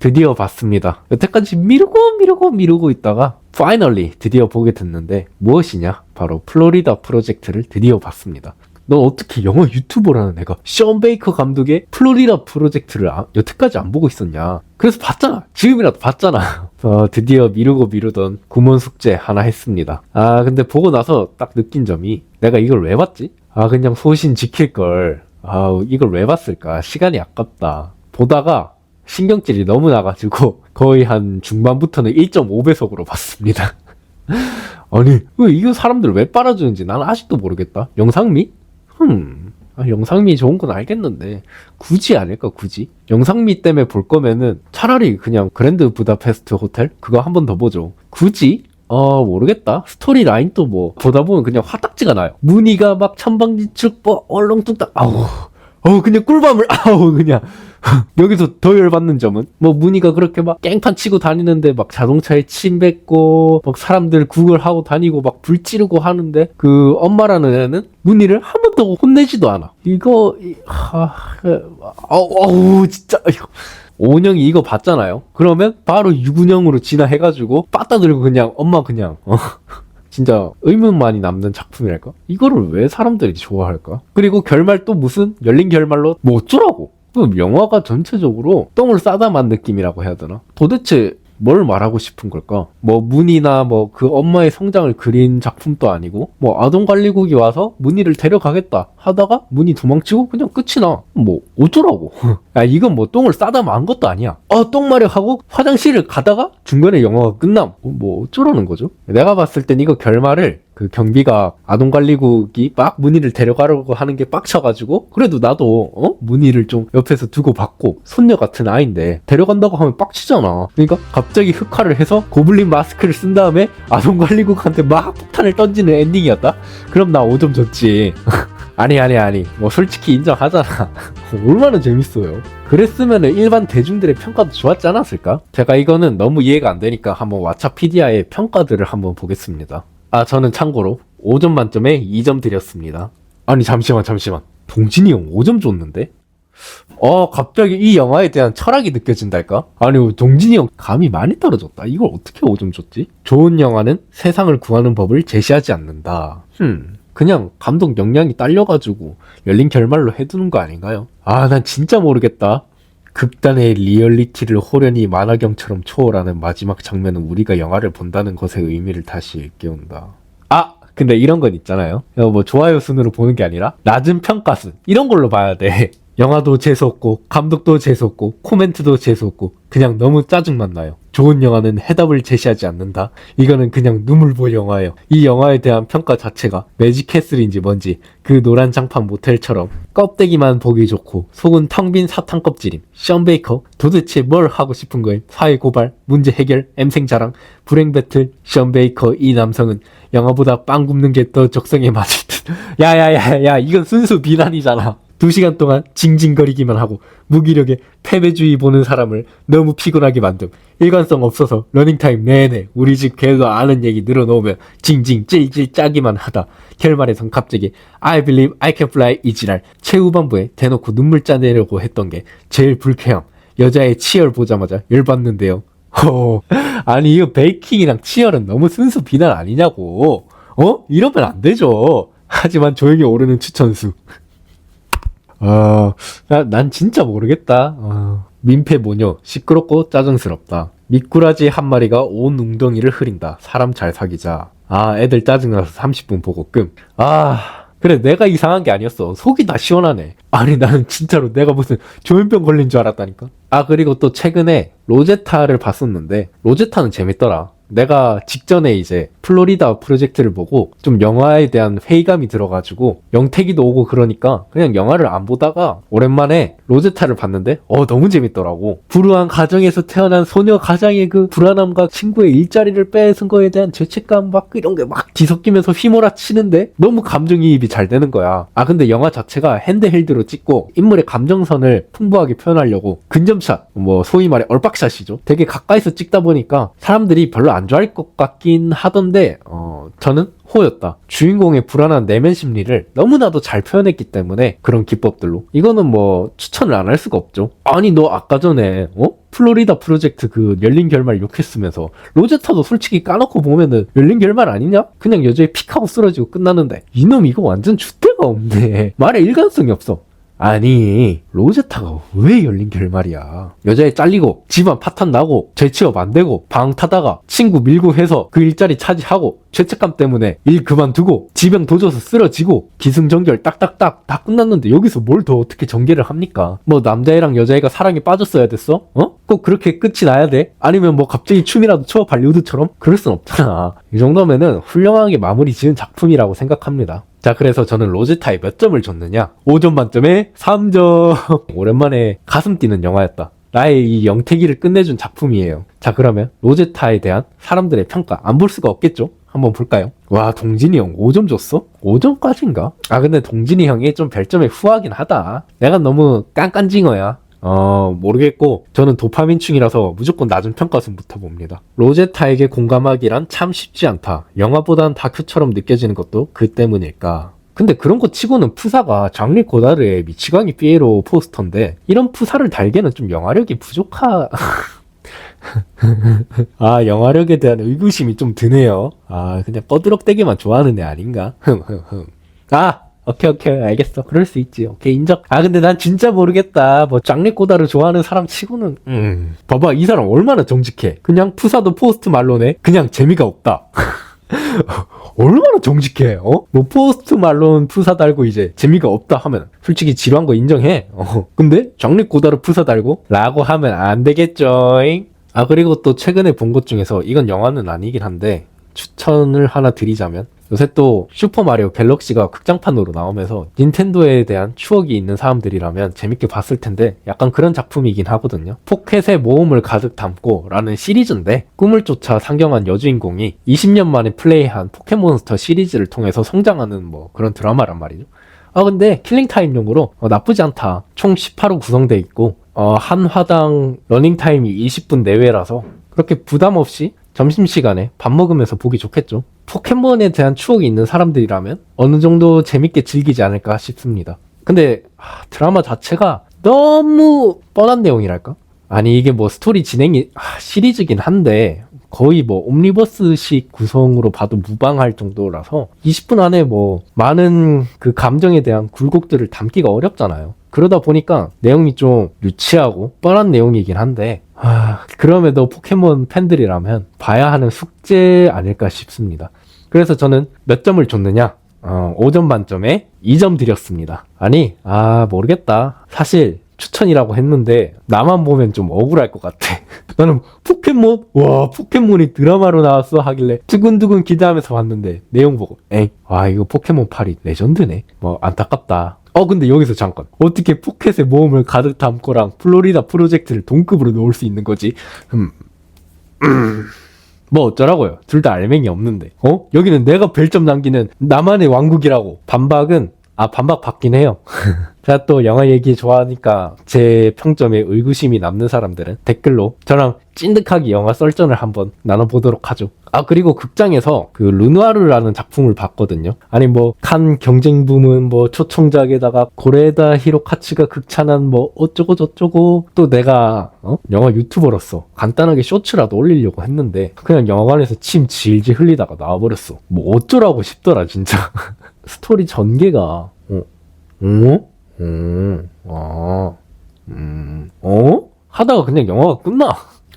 드디어 봤습니다. 여태까지 미루고 있다가 finally 드디어 보게 됐는데 무엇이냐? 바로 플로리다 프로젝트를 드디어 봤습니다. 넌 어떻게 영화 유튜버라는 애가 션 베이커 감독의 플로리다 프로젝트를 여태까지 안 보고 있었냐? 그래서 봤잖아. 지금이라도 봤잖아. 드디어 미루던 구몬 숙제 하나 했습니다. 근데 보고 나서 딱 느낀 점이 내가 이걸 왜 봤지? 그냥 소신 지킬 걸. 이걸 왜 봤을까? 시간이 아깝다. 보다가 신경질이 너무 나가지고 거의 한 중반부터는 1.5배속으로 봤습니다. 아니, 이거 사람들 왜 빨아주는지 난 아직도 모르겠다. 영상미? 영상미 좋은 건 알겠는데 굳이 아닐까 굳이? 영상미 때문에 볼 거면은 차라리 그냥 그랜드 부다페스트 호텔? 그거 한 번 더 보죠. 굳이? 모르겠다. 스토리 라인도 뭐 보다 보면 그냥 화딱지가 나요. 무늬가 막 천방지축 얼렁뚱땅 그냥 꿀밤을 그냥 여기서 더 열받는 점은 뭐 무늬가 그렇게 막 깽판 치고 다니는데 막 자동차에 침 뱉고 막 사람들 구걸하고 다니고 막 불 지르고 하는데 그 엄마라는 애는 무늬를 한 번도 혼내지도 않아. 이거 진짜 오은영이 이거 봤잖아요. 그러면 바로 유근영으로 진화해가지고 빠따들고 그냥 엄마 그냥 진짜 의문만이 남는 작품이랄까? 이거를 왜 사람들이 좋아할까? 그리고 결말 또 무슨 열린 결말로 뭐 어쩌라고? 영화가 전체적으로 똥을 싸다 만 느낌이라고 해야 되나? 도대체 뭘 말하고 싶은 걸까? 뭐 무늬나 뭐 그 엄마의 성장을 그린 작품도 아니고 뭐 아동관리국이 와서 무늬를 데려가겠다 하다가 무늬 도망치고 그냥 끝이 나. 뭐 어쩌라고? 이건 뭐 똥을 싸다 만 것도 아니야. 똥 마려하고 화장실을 가다가 중간에 영화가 끝남. 뭐 어쩌라는 거죠? 내가 봤을 땐 이거 결말을 그 경비가 아동관리국이 막 무늬를 데려가려고 하는 게 빡쳐가지고 그래도 나도 무늬를 좀 옆에서 두고 받고 손녀 같은 아이인데 데려간다고 하면 빡치잖아. 그러니까 갑자기 흑화를 해서 고블린 마스크를 쓴 다음에 아동관리국한테 막 폭탄을 던지는 엔딩이었다? 그럼 나 5점 줬지. 아니 뭐 솔직히 인정하잖아. 얼마나 재밌어요. 그랬으면 일반 대중들의 평가도 좋았지 않았을까? 제가 이거는 너무 이해가 안 되니까 한번 왓챠피디아의 평가들을 한번 보겠습니다. 저는 참고로 5점 만점에 2점 드렸습니다. 아니 잠시만 동진이 형 5점 줬는데? 갑자기 이 영화에 대한 철학이 느껴진달까? 아니 동진이 형 감이 많이 떨어졌다. 이걸 어떻게 5점 줬지? 좋은 영화는 세상을 구하는 법을 제시하지 않는다. 그냥 감독 역량이 딸려가지고 열린 결말로 해두는 거 아닌가요? 난 진짜 모르겠다. 극단의 리얼리티를 호련히 만화경처럼 초월하는 마지막 장면은 우리가 영화를 본다는 것의 의미를 다시 일깨운다. 근데 이런 건 있잖아요. 뭐 좋아요 순으로 보는 게 아니라 낮은 평가순 이런 걸로 봐야 돼. 영화도 재수없고 감독도 재수없고 코멘트도 재수없고 그냥 너무 짜증만 나요. 좋은 영화는 해답을 제시하지 않는다. 이거는 그냥 눈물보 영화예요. 이 영화에 대한 평가 자체가 매직캐슬인지 뭔지 그 노란 장판 모텔처럼 껍데기만 보기 좋고 속은 텅 빈 사탕 껍질임. 션 베이커 도대체 뭘 하고 싶은 거임? 사회 고발, 문제 해결, 엠생 자랑, 불행 배틀. 션 베이커 이 남성은 영화보다 빵 굽는 게 더 적성에 맞을 듯. 야야야야 이건 순수 비난이잖아. 2시간 동안 징징거리기만 하고 무기력에 패배주의 보는 사람을 너무 피곤하게 만듦. 일관성 없어서 러닝타임 내내 우리 집 개도 아는 얘기 늘어놓으면 징징 찔찔 짜기만 하다. 결말에선 갑자기 I believe I can fly 이 지랄. 최후반부에 대놓고 눈물 짜내려고 했던 게 제일 불쾌함. 여자의 치열 보자마자 열받는데요. 아니 이거 베이킹이랑 치열은 너무 순수 비난 아니냐고. 이러면 안 되죠. 하지만 조용히 오르는 추천수. 난 진짜 모르겠다. 민폐 모녀, 시끄럽고 짜증스럽다. 미꾸라지 한 마리가 온 웅덩이를 흐린다. 사람 잘 사귀자. 애들 짜증나서 30분 보고 끔. 그래 내가 이상한 게 아니었어. 속이 다 시원하네. 아니 나는 진짜로 내가 무슨 조현병 걸린 줄 알았다니까. 그리고 또 최근에 로제타를 봤었는데 로제타는 재밌더라. 내가 직전에 이제 플로리다 프로젝트를 보고 좀 영화에 대한 회의감이 들어가지고 영택이도 오고 그러니까 그냥 영화를 안 보다가 오랜만에 로제타를 봤는데 너무 재밌더라고. 불우한 가정에서 태어난 소녀 가장의 그 불안함과 친구의 일자리를 뺏은 거에 대한 죄책감 막 이런 게 막 뒤섞이면서 휘몰아치는데 너무 감정이입이 잘 되는 거야. 근데 영화 자체가 핸드헬드로 찍고 인물의 감정선을 풍부하게 표현하려고 근접샷, 뭐 소위 말해 얼박샷이죠. 되게 가까이서 찍다 보니까 사람들이 별로 안 안 좋아할 것 같긴 하던데 저는 호였다. 주인공의 불안한 내면 심리를 너무나도 잘 표현했기 때문에 그런 기법들로 이거는 뭐 추천을 안 할 수가 없죠. 아니 너 아까 전에 플로리다 프로젝트 그 열린 결말 욕했으면서 로제타도 솔직히 까놓고 보면은 열린 결말 아니냐? 그냥 여자애 픽하고 쓰러지고 끝나는데 이놈 이거 완전 줏대가 없네. 말에 일관성이 없어. 아니 로제타가 왜 열린 결말이야. 여자애 잘리고 집안 파탄 나고 재취업 안 되고 방 타다가 친구 밀고 해서 그 일자리 차지하고 죄책감 때문에 일 그만두고 지병 도져서 쓰러지고 기승전결 딱딱딱 다 끝났는데 여기서 뭘 더 어떻게 전개를 합니까? 뭐 남자애랑 여자애가 사랑에 빠졌어야 됐어? 꼭 그렇게 끝이 나야 돼? 아니면 뭐 갑자기 춤이라도 춰 발리우드처럼? 그럴 순 없잖아. 이 정도면은 훌륭하게 마무리 지은 작품이라고 생각합니다. 자, 그래서 저는 로제타에 몇 점을 줬느냐? 5점 만점에 3점. 오랜만에 가슴 뛰는 영화였다. 나의 이 영태기를 끝내준 작품이에요. 자, 그러면 로제타에 대한 사람들의 평가 안 볼 수가 없겠죠? 한번 볼까요? 와, 동진이 형 5점 줬어? 5점까지인가? 아, 근데 동진이 형이 좀 별점에 후하긴 하다. 내가 너무 깐깐징어야. 모르겠고 저는 도파민충이라서 무조건 낮은 평가선부터 봅니다. 로제타에게 공감하기란 참 쉽지 않다. 영화보단 다큐처럼 느껴지는 것도 그 때문일까. 근데 그런 거 치고는 푸사가 장리 고다르의 미치광이 피에로 포스터인데 이런 푸사를 달기에는 좀 영화력이 아, 영화력에 대한 의구심이 좀 드네요. 아, 그냥 꺼드럭대기만 좋아하는 애 아닌가? 아! 오케이 알겠어. 그럴 수 있지. 오케이 인정. 아 근데 난 진짜 모르겠다. 뭐 짱리꼬다를 좋아하는 사람 치고는 봐봐 이 사람 얼마나 정직해. 그냥 푸사도 포스트 말로네. 그냥 재미가 없다. 얼마나 정직해. 뭐 포스트 말론 푸사 달고 이제 재미가 없다 하면 솔직히 지루한 거 인정해. 근데 짱리꼬다를 푸사 달고 라고 하면 안 되겠죠잉. 아 그리고 또 최근에 본 것 중에서 이건 영화는 아니긴 한데 추천을 하나 드리자면 요새 또 슈퍼마리오 갤럭시가 극장판으로 나오면서 닌텐도에 대한 추억이 있는 사람들이라면 재밌게 봤을 텐데 약간 그런 작품이긴 하거든요. 포켓의 모험을 가득 담고 라는 시리즈인데 꿈을 쫓아 상경한 여주인공이 20년 만에 플레이한 포켓몬스터 시리즈를 통해서 성장하는 뭐 그런 드라마란 말이죠. 아 근데 킬링타임용으로 나쁘지 않다. 총 18호 구성돼 있고 한 화당 러닝타임이 20분 내외라서 그렇게 부담 없이 점심시간에 밥 먹으면서 보기 좋겠죠. 포켓몬에 대한 추억이 있는 사람들이라면 어느 정도 재밌게 즐기지 않을까 싶습니다. 근데 드라마 자체가 너무 뻔한 내용이랄까? 아니 이게 뭐 스토리 진행이 시리즈긴 한데 거의 뭐 옴니버스식 구성으로 봐도 무방할 정도라서 20분 안에 뭐 많은 그 감정에 대한 굴곡들을 담기가 어렵잖아요. 그러다 보니까 내용이 좀 유치하고 뻔한 내용이긴 한데 그럼에도 포켓몬 팬들이라면 봐야 하는 숙제 아닐까 싶습니다. 그래서 저는 몇 점을 줬느냐? 5점 만점에 2점 드렸습니다. 아니 모르겠다. 사실 추천이라고 했는데 나만 보면 좀 억울할 것 같아. 나는 포켓몬? 와 포켓몬이 드라마로 나왔어 하길래 두근두근 기대하면서 봤는데 내용 보고 와 이거 포켓몬 8이 레전드네. 뭐 안타깝다. 근데 여기서 잠깐 어떻게 포켓의 모험을 가득 담고랑 플로리다 프로젝트를 동급으로 놓을 수 있는 거지? 뭐 어쩌라고요. 둘 다 알맹이 없는데 여기는 내가 별점 남기는 나만의 왕국이라고. 반박은 반박 받긴 해요. 제가 또 영화 얘기 좋아하니까 제 평점에 의구심이 남는 사람들은 댓글로 저랑 찐득하게 영화 썰전을 한번 나눠보도록 하죠. 그리고 극장에서 그 르누아르라는 작품을 봤거든요. 아니 뭐 칸 경쟁 부문 뭐 초청작에다가 고레다 히로카츠가 극찬한 뭐 어쩌고 저쩌고 또 내가 영화 유튜버로서 간단하게 쇼츠라도 올리려고 했는데 그냥 영화관에서 침 질질 흘리다가 나와버렸어. 뭐 어쩌라고 싶더라 진짜. 스토리 전개가 하다가 그냥 영화가 끝나.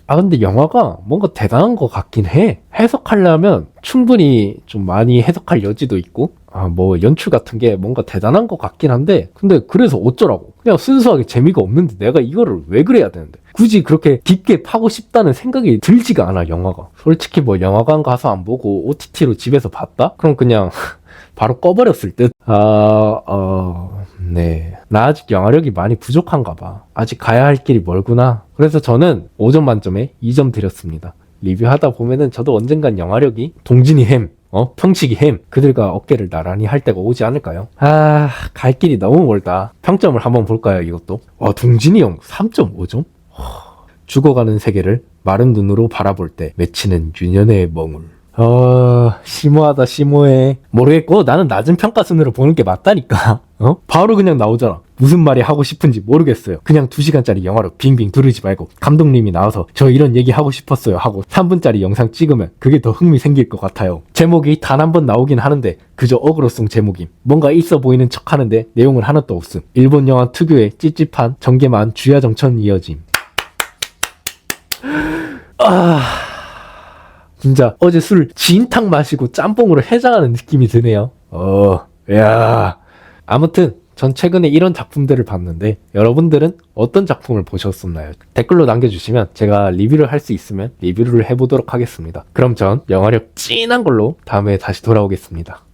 근데 영화가 뭔가 대단한 것 같긴 해. 해석하려면 충분히 좀 많이 해석할 여지도 있고 뭐 연출 같은 게 뭔가 대단한 것 같긴 한데 근데 그래서 어쩌라고. 그냥 순수하게 재미가 없는데 내가 이거를 왜 그래야 되는데 굳이 그렇게 깊게 파고 싶다는 생각이 들지가 않아 영화가. 솔직히 뭐 영화관 가서 안 보고 OTT로 집에서 봤다? 그럼 그냥 바로 꺼버렸을 듯. 네. 나 아직 영화력이 많이 부족한가 봐. 아직 가야 할 길이 멀구나. 그래서 저는 5점 만점에 2점 드렸습니다. 리뷰하다 보면은 저도 언젠간 영화력이 동진이 햄, 평식이 햄, 그들과 어깨를 나란히 할 때가 오지 않을까요? 갈 길이 너무 멀다. 평점을 한번 볼까요, 이것도? 동진이 형 3.5점? 죽어가는 세계를 마른 눈으로 바라볼 때 맺히는 유년의 멍울. 심오하다, 심오해. 모르겠고, 나는 낮은 평가순으로 보는 게 맞다니까. 바로 그냥 나오잖아. 무슨 말이 하고 싶은지 모르겠어요. 그냥 2시간짜리 영화로 빙빙 두르지 말고, 감독님이 나와서 저 이런 얘기 하고 싶었어요 하고 3분짜리 영상 찍으면 그게 더 흥미 생길 것 같아요. 제목이 단 한 번 나오긴 하는데, 그저 어그로송 제목임. 뭔가 있어 보이는 척 하는데, 내용은 하나도 없음. 일본 영화 특유의 찝찝한 전개만 주야정천 이어짐. 진짜 어제 술 진탕 마시고 짬뽕으로 해장하는 느낌이 드네요. 야. 아무튼 전 최근에 이런 작품들을 봤는데 여러분들은 어떤 작품을 보셨었나요? 댓글로 남겨주시면 제가 리뷰를 할 수 있으면 리뷰를 해보도록 하겠습니다. 그럼 전 영화력 찐한 걸로 다음에 다시 돌아오겠습니다.